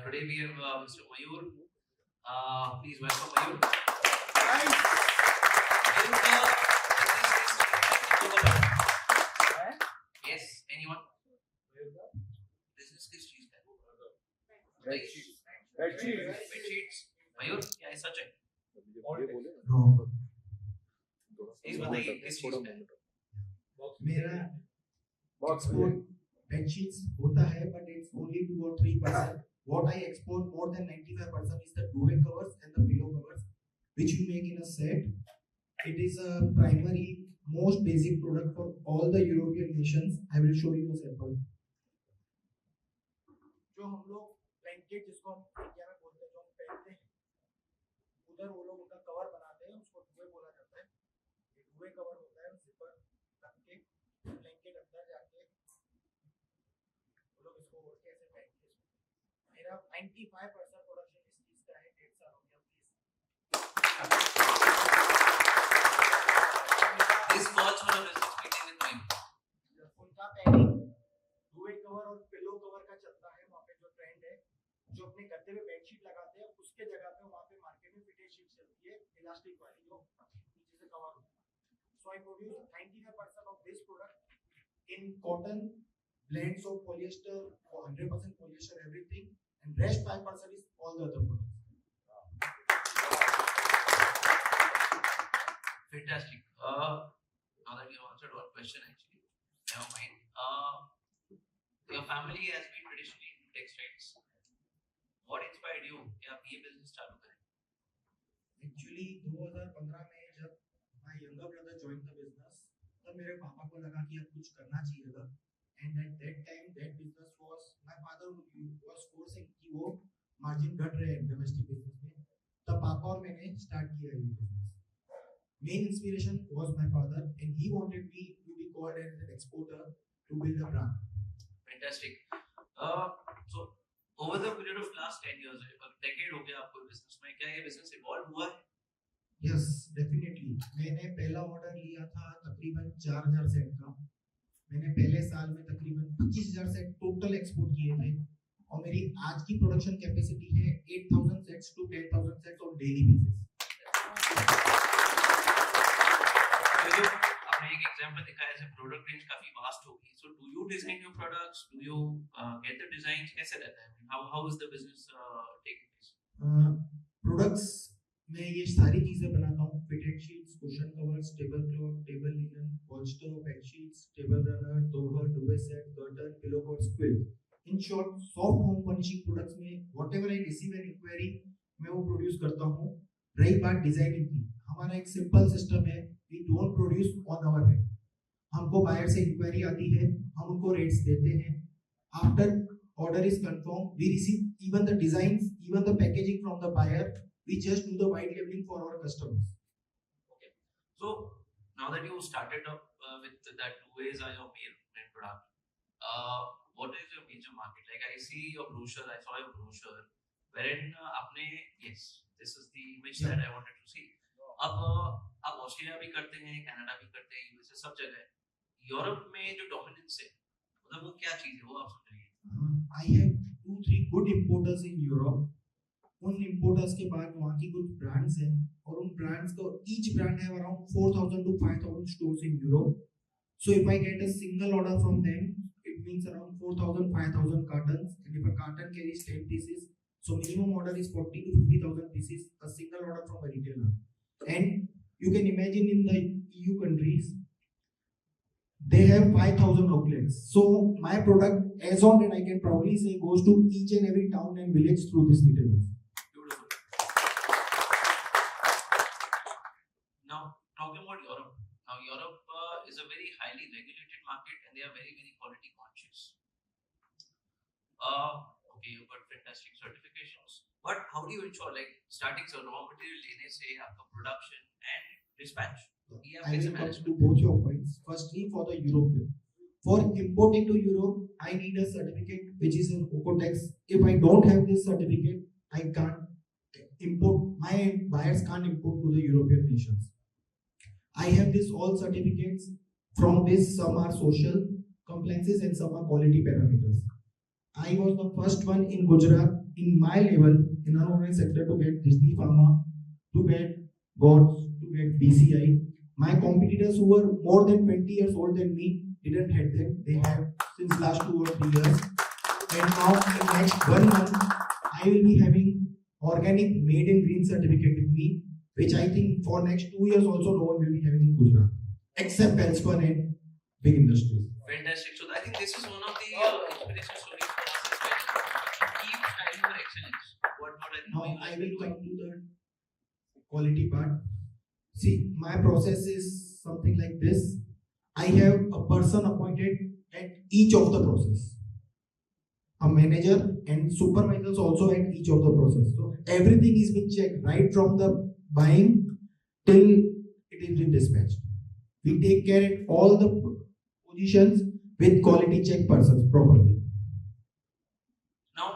today we have Mr. Mayur. Please welcome Mayur. Nice. Mayur, yes, anyone? Business किस चीज का है? Red cheese. Red cheese. Bed sheets. Mayur, क्या है सच है? Wrong. प्लीज बताइए किस चीज का है? मेरा Box export bed sheets होता है, but it's only 2 or 3%. What I export more than 95% is the duvet covers and the pillow covers, which you make in a set. It is a primary, most basic product for all the European nations. I will show you a sample. जो हम लोग blanket जिसको हम India में बोलते हैं, जो हम पहनते हैं, उधर वो लोग उनका कवर बनाते हैं, उसको दुवे बोला जाता है. ये दुवे कवर होता है, जिपर रख के ब्लैंकेट अंदर जाके वो लोग इसको ओढ़ के ऐसे पहनते हैं. मेरा 95% प्रोडक्शन इस चीज का है. 1.5 साल हो गया. This falls on a business meeting in time. उनका पहले दुवे कवर और पिलो कवर का चलता है. वहाँ पे जो ट्रेंड है, जो अपने गद्दे पे बेडशीट लगाते हैं, उसके जगह पे वहाँ पे मार्केट में फिटेड शीट चलती है, इलास्टिक वाली, जो नीचे से कवर होता है. So I produce 95% of this product in cotton, blends of polyester, 100% polyester, everything, and rest 5% is all the other products. Fantastic. Now that you have answered one question, actually, never mind. Your family has been traditionally in textiles. What inspired you कि आप ये business चालू करें? Actually 2015 में जब my younger brother joined the business, तब मेरे पापा को लगा कि अब कुछ करना चाहिएगा. And at that time that business was, my father was forcing कि वो margin घट रहे हैं domestic business में. तब पापा और मैंने start किया ये business. Main inspiration was my father, and he wanted me to be called as an exporter to build a brand. Fantastic. So over the period of last 10 years, a decade हो गया आपको business में, क्या ये business evolve हुआ है? Yes, definitely. मैंने पहला ऑर्डर लिया था तकरीबन 4000 सेट का. मैंने पहले साल में तकरीबन 25000 सेट टोटल एक्सपोर्ट किए थे, और मेरी आज की प्रोडक्शन कैपेसिटी है 8000 sets to 10000 sets on daily basis. जो आपने एक एग्जांपल दिखाया, जैसे प्रोडक्ट रेंज काफी वास्ट होगी. So do you design your products? Do you get the designs? कैसे रहता है? How is the business taking place? Products में ये सारी चीजें बनाता हूँ. Fitted sheets, cushion covers, table cloth, table linen, polyester, bed sheets, table runner, दोहर, duvet set, curtain, pillow covers, quilt. In short soft home furnishing products में whatever I receive an enquiry, मैं वो प्रोड्यूस करता हूँ. रही बात designing की, हमारा एक सिंपल सिस्टम है. We don't produce on our head. हमको बायर से इंक्वायरी आती है, हम उनको रेट्स देते हैं. After order is confirm, we receive even the designs, even the packaging from the buyer. We just do the white labeling for our customers. Okay. So now that you started up with that duets are your main product, what is your major market? Like I see your brochure, I saw your brochure, wherein आपने yes, this is the image that I wanted to see. अब आप Australia भी करते हैं, Canada भी करते हैं, USA सब जगह है. यूरोप में जो डोमिनेंस है, मतलब वो क्या चीज है, वो आप समझिए. I have 2-3 good importers in Europe. उन importers के बाद वहाँ की कुछ brands हैं, और उन brands को each brand have around 4000 to 5000 stores in Europe. So if I get a single order from them, it means around 4000-5000 cartons, and if a carton carries 10 pieces, so minimum order is 40 to 50,000 pieces, a single order from a retailer. And you can imagine in the EU countries, they have 5000 outlets. So my product, as on and I can proudly say, goes to each and every town and village through these retailers. Beautiful. Now talking about Europe. Now Europe is a very highly regulated market, and they are very very quality conscious. Okay, you've got fantastic certifications, but how do you ensure, like starting से raw material लेने से आपका production and dispatch? I will come to both your points. Firstly, for the Europe, for importing to Europe, I need a certificate which is in Ocotex. If I don't have this certificate, I can't import. My buyers can't import to the European nations. I have this all certificates. From this, some are social compliances and some are quality parameters. I was the first one in Gujarat in my level in unorganized sector to get Disney Pharma, to get Gods, to get BCI. My competitors who were more than 20 years old than me didn't have them. They have since last 2 or 3 years. And now in next 1 month, I will be having organic made in green certificate with me, which I think for next 2 years also no one will be having in Gujarat, except Welspun and big industries. Fantastic. So I think this is one of the inspiration stories for us as well. Keep striving for excellence. What I think Now you I must will be doing. come to the quality part. See, my process is something like this. I have a person appointed at each of the process, a manager and supervisors also at each of the process. So everything is being checked right from the buying till it is being dispatched. We take care at all the positions with quality check persons properly. Now,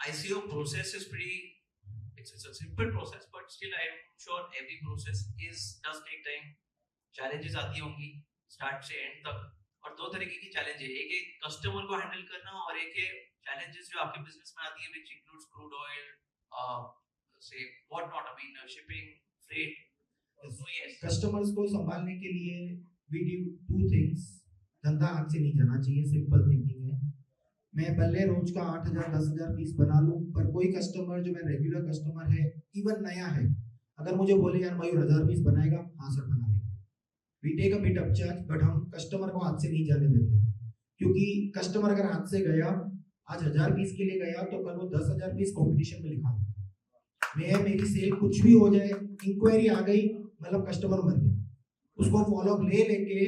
I see your process is pretty. It's a simple process, but still, I'm sure every process does take time. Challenges आती होंगी start से end तक. और दो तरीके की challenge है, एक एक कस्टमर को हैंडल करना और एक है challenges जो आपके बिजनेस में आती है, which includes crude oil, say what not, I mean shipping, freight. So yes. Customers को संभालने के लिए we do 2 things. धंधा हाथ से नहीं जाना चाहिए, सिंपल थिंकिंग है. मैं भले रोज का 8,000 10,000 पीस बना लूं, पर कोई कस्टमर जो मेरा रेगुलर कस्टमर है, इवन नया है, अगर मुझे बोले यार मयूर 1000 पीस बनाएगा, हाँ सर बना लेंगे. We take a bit of charge, but हम कस्टमर को हाथ से नहीं जाने देते, क्योंकि कस्टमर अगर हाथ से गया, आज 1000 पीस के लिए गया, तो कल वो 10,000 पीस कंपटीशन में लिखा मैं मेरी सेल कुछ भी हो जाए, इंक्वायरी आ गई, मतलब कस्टमर मर गया, उसको फॉलोअप ले लेके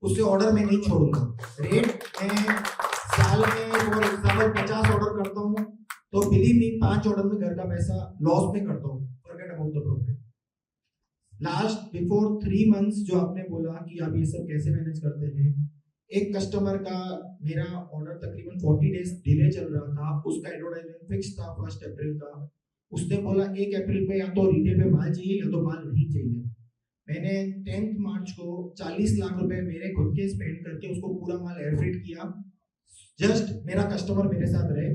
उससे ऑर्डर में नहीं छोड़ूंगा. रेट मैं साल में फॉर एग्जांपल 50 ऑर्डर करता हूँ, तो बिलीव मी 5 ऑर्डर में घर का पैसा लॉस में करता हूँ. Forget about the profit. Last before 3 months जो आपने बोला कि आप ये सब कैसे मैनेज करते हैं, एक कस्टमर का मेरा ऑर्डर तकरीबन 40 डेज डिले चल रहा था, उसका एडवर्टाइजमेंट फिक्स था 1 अप्रैल का. उसने बोला 1 अप्रैल पे या तो रिटेल पे माल चाहिए या तो माल नहीं चाहिए. मैंने 10th मार्च को 40 लाख रुपए मेरे खुद के स्पेंड करके उसको पूरा माल एयरफ्रेट किया. जस्ट मेरा कस्टमर मेरे साथ रहे,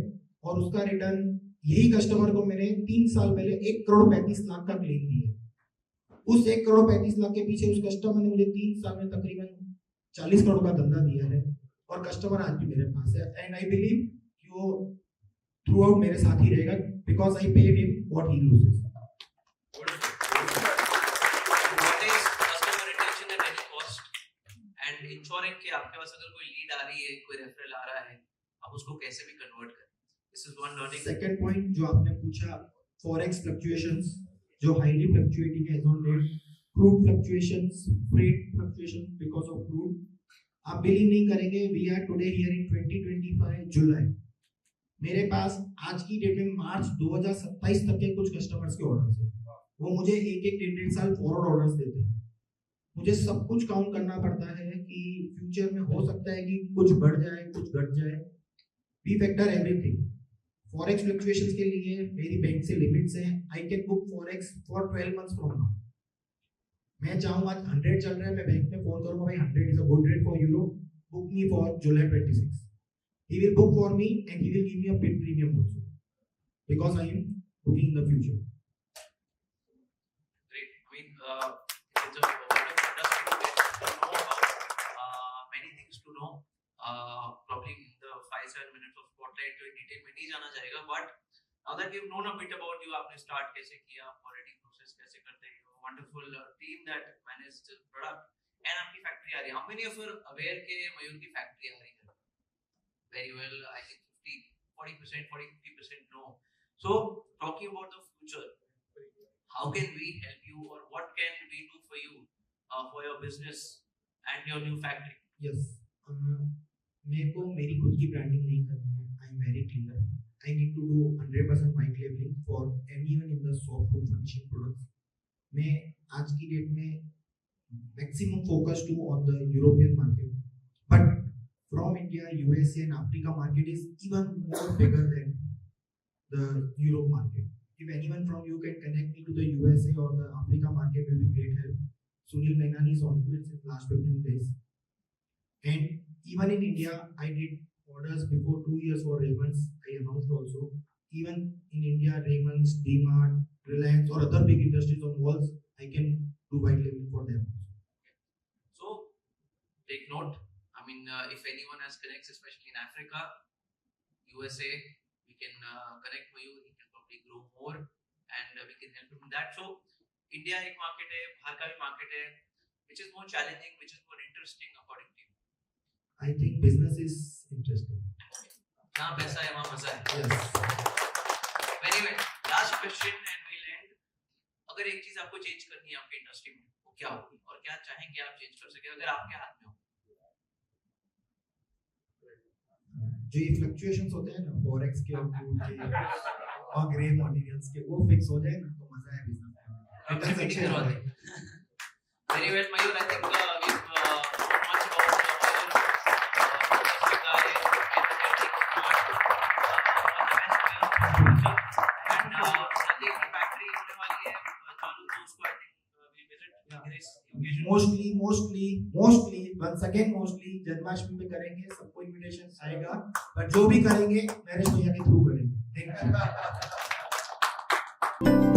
और उसका रिटर्न यही कस्टमर को मैंने 3 साल पहले 1 करोड़ 35 लाख का क्लेम दिया. उस 1 करोड़ 35 लाख के पीछे उस कस्टमर ने मुझे 3 साल में तकरीबन 40 करोड़ का धंधा दिया है, और कस्टमर आज भी मेरे पास है. एंड आई बिलीव कि वो थ्रू आउट मेरे साथ ही रहेगा, because I paid him what he loses. What is customer retention at any cost? And ensuring कि आपके पास अगर कोई लीड आ रही है, कोई रेफरल आ रहा है, आप उसको कैसे भी कन्वर्ट करें. This is one learning. Second point जो आपने पूछा, फॉरेक्स फ्लक्चुएशंस जो हाईली फ्लक्चुएटिंग है on date, crude fluctuations, freight fluctuation because of crude. आप बिलीव नहीं करेंगे, we are today here in 2025 July. मेरे पास आज की डेट में मार्च 2027 तक के कुछ कस्टमर्स के ऑर्डर्स हैं. वो मुझे एक 1.5 साल फॉरवर्ड ऑर्डर्स देते हैं. मुझे सब कुछ काउंट करना पड़ता है कि फ्यूचर में हो सकता है कि कुछ बढ़ जाए, कुछ घट जाए. We factor everything. Forex fluctuations के लिए मेरी बैंक से लिमिट्स हैं. I can book forex for 12 months from now. मैं चाहूँ आज 100 चल रहा है, मैं बैंक में फोन करूंगा, भाई 100 is a good rate for euro, book me for July 26. He will book for me and he will give me a bit premium also, because I am booking in the future. Great. I mean, it's a wonderful industry to get to know about. Many things to know. Probably in the 5-7 minutes of spotlight जो detail में नहीं जाना जाएगा, but now that you've known a bit about you, आपने start कैसे किया, quality process कैसे करते हैं, wonderful team that managed the product, and आपकी factory आ रही है. How many of you are aware कि मयूर की factory आ रही है? Very well, I think 40%, 50% no. So, talking about the future, how can we help you, or what can we do for you for your business and your new factory? Yes. मेरे को मेरी खुद की branding नहीं करनी है. I am very clear. I need to do 100% white labeling for anyone in the soft home furnishing products. मैं आज की डेट में maximum focus to on the European market, but from India, USA and Africa market is even more bigger than the Europe market. If anyone from you can connect me to the USA or the Africa market, will be great help. Sunil Mainani is on to it since last 15 days. And even in India, I did orders before 2 years for Ravens. I announced also. even in India, Raymond's, DMart, Reliance, or other big industries or malls, I can do white labeling for them. So take note. I mean, if anyone has connects, especially in Africa, USA, we can connect for you. He can probably grow more, and we can help him in that. So India एक market है, बाहर का भी market है. Which is more challenging? Which is more interesting according to you? I think business is interesting. जहाँ पैसा है वहाँ मजा है. Yes. Very well. Last question and we'll end. अगर एक चीज आपको चेंज करनी है आपके इंडस्ट्री में, वो क्या होगी और क्या चाहेंगे आप चेंज कर सके अगर आपके हाथ में हो? जो ये फ्लक्चुएशंस होते हैं ना फॉरेक्स के और क्रूड के और ग्रे मटेरियल्स के, वो फिक्स हो जाए ना तो मजा है बिजनेस में. रिटर्न्स अच्छे करवा आते दें. हैं. Very well, Mayur. I think we've talked much about Mayur, fantastic guy, energetic, smart, all the best Mayur for future. And Sandeep की factory होने वाली है चालू, तो उसको I think we visit this occasion. Mostly once again mostly Janmashtami पे करेंगे. सबको इनविटेशन आएगा, बट जो भी करेंगे नरेश भैया के थ्रू करेंगे. Thank you.